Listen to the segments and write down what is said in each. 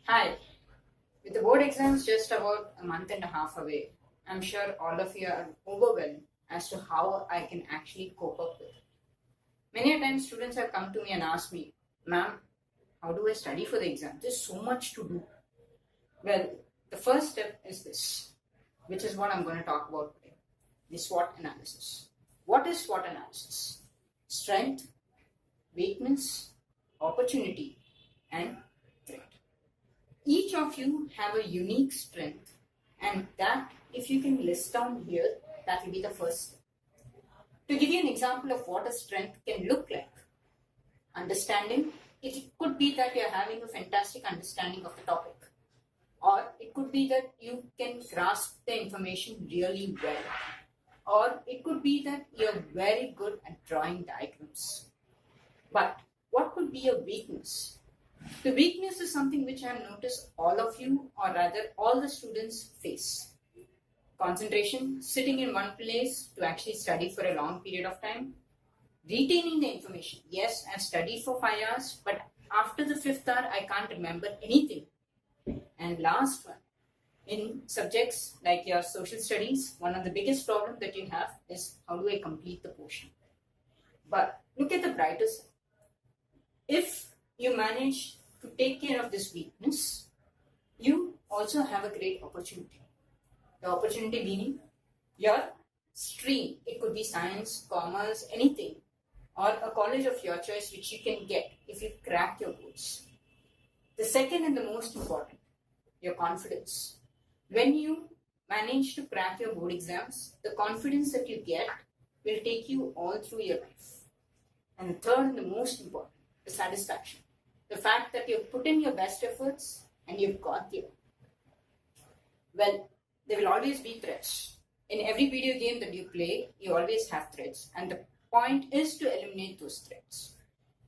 Hi, with the board exams just about a month and a half away, I'm sure all of you are overwhelmed as to how I can actually cope up with it. Many a times students have come to me and asked me, ma'am, how do I study for the exam? There's so much to do. Well, the first step is this, which is what I'm going to talk about today, the SWOT analysis. What is SWOT analysis? Strength, weakness, opportunity, and threat. Each of you have a unique strength, and that, if you can list down here, that will be the first step. To give you an example of what a strength can look like, understanding, it could be that you're having a fantastic understanding of the topic, or it could be that you can grasp the information really well, or it could be that you're very good at drawing diagrams. But what could be a weakness? The weakness is something which I have noticed all of you, or rather all the students, face. Concentration, sitting in one place to actually study for a long period of time. Retaining the information. Yes, I've studied for 5 hours, but after the 5th hour, I can't remember anything. And last one, in subjects like your social studies, one of the biggest problems that you have is how do I complete the portion? But look at the brighter side. If you manage to take care of this weakness, you also have a great opportunity. The opportunity meaning your stream. It could be science, commerce, anything, or a college of your choice which you can get if you crack your goals. The second and the most important, your confidence. When you manage to crack your board exams, the confidence that you get will take you all through your life. And the third and the most important, the satisfaction. The fact that you've put in your best efforts and you've got there. Well, there will always be threats. In every video game that you play, you always have threats. And the point is to eliminate those threats.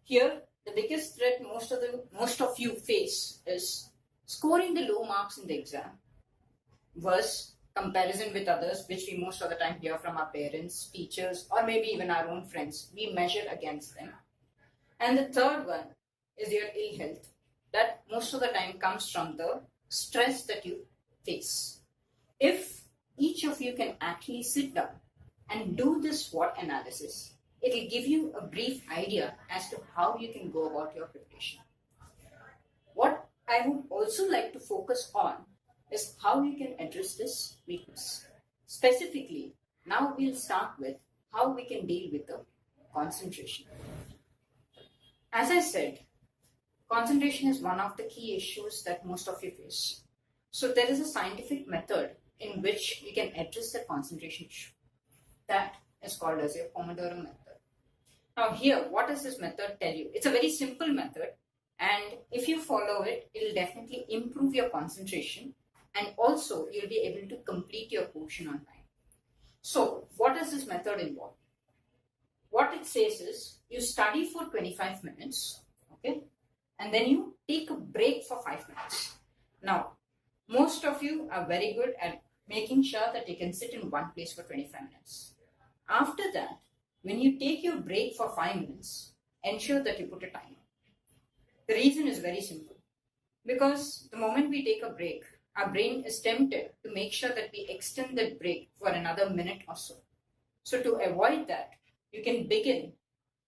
Here, the biggest threat most of you face is scoring the low marks in the exam versus comparison with others, which we most of the time hear from our parents, teachers, or maybe even our own friends. We measure against them. And the third one is your ill health. That most of the time comes from the stress that you face. If each of you can actually sit down and do this SWOT analysis, it will give you a brief idea as to how you can go about your preparation. What I would also like to focus on is how you can address this weakness. Specifically, now we'll start with how we can deal with the concentration. As I said, concentration is one of the key issues that most of you face. So there is a scientific method in which you can address the concentration issue. That is called as a Pomodoro method. Now here, what does this method tell you? It's a very simple method, and if you follow it, it will definitely improve your concentration, and also you'll be able to complete your portion on time. So what does this method involve? What it says is, you study for 25 minutes, okay? And then you take a break for 5 minutes. Now, most of you are very good at making sure that you can sit in one place for 25 minutes. After that, when you take your break for 5 minutes, ensure that you put a timer. The reason is very simple. Because the moment we take a break, our brain is tempted to make sure that we extend that break for another minute or so. So to avoid that, you can begin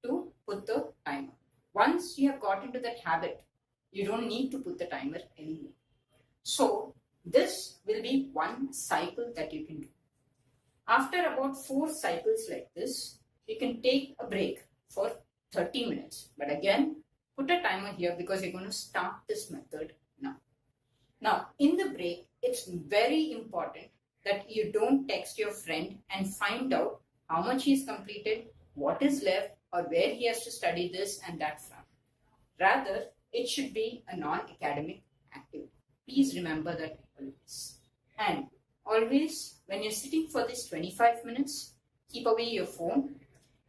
to put the timer. Once you have got into that habit, you don't need to put the timer anymore. So this will be one cycle that you can do. After about 4 cycles like this, you can take a break for 30 minutes. But again, put a timer here because you're going to start this method now. Now, in the break, it's very important that you don't text your friend and find out how much he's completed, what is left, or where he has to study this and that from. Rather, it should be a non-academic activity. Please remember that always. And always, when you're sitting for this 25 minutes, keep away your phone,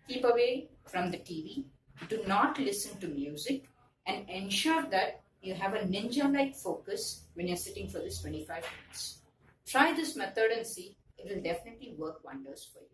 keep away from the TV, do not listen to music, and ensure that you have a ninja-like focus when you're sitting for this 25 minutes. Try this method and see, it will definitely work wonders for you.